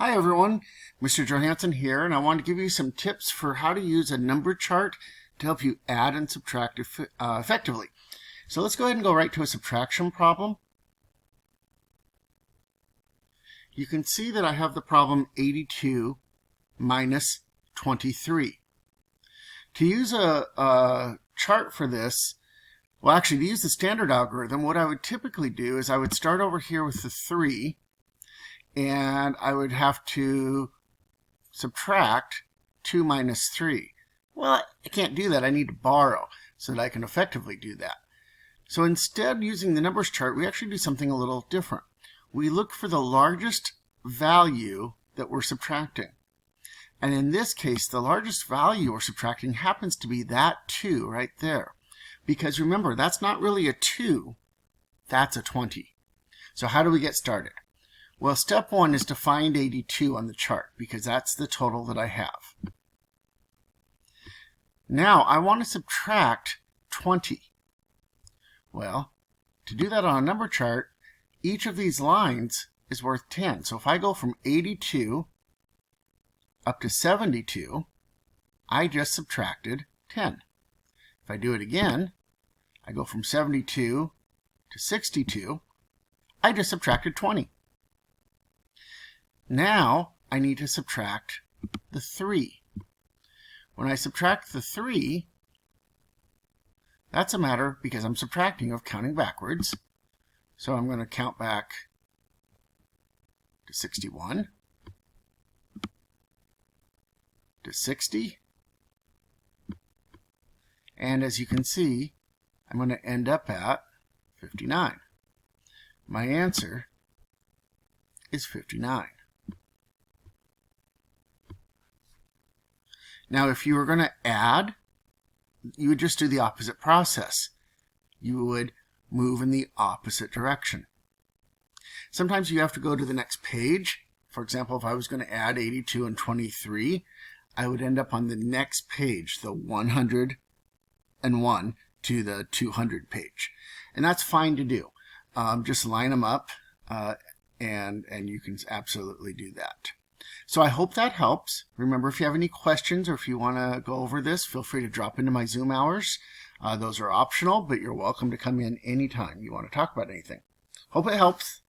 Hi everyone, Mr. Johansson here, and I want to give you some tips for how to use a number chart to help you add and subtract effectively. So let's go ahead and go right to a subtraction problem. You can see that I have the problem 82 minus 23. To use a chart for this, well actually to use the standard algorithm, what I would typically do is I would start over here with the 3, and I would have to subtract 2 minus 3. Well, I can't do that. I need to borrow so that I can effectively do that. So instead, using the numbers chart, we actually do something a little different. We look for the largest value that we're subtracting. And in this case, the largest value we're subtracting happens to be that 2 right there. Because remember, that's not really a 2, that's a 20. So how do we get started? Well, step 1 is to find 82 on the chart because that's the total that I have. Now I want to subtract 20. Well, to do that on a number chart, each of these lines is worth 10. So if I go from 82 up to 72, I just subtracted 10. If I do it again, I go from 72 to 62, I just subtracted 20. Now I need to subtract the 3. When I subtract the 3, that's a matter, because I'm subtracting, of counting backwards. So I'm going to count back to 61, to 60, and as you can see, I'm going to end up at 59. My answer is 59. Now, if you were going to add, you would just do the opposite process. You would move in the opposite direction. Sometimes you have to go to the next page. For example, if I was going to add 82 and 23, I would end up on the next page, the 101 to the 200 page. And that's fine to do. Just line them up, and you can absolutely do that. So I hope that helps. Remember, if you have any questions or if you want to go over this, feel free to drop into my Zoom hours. Those are optional, but you're welcome to come in anytime you want to talk about anything. Hope it helps.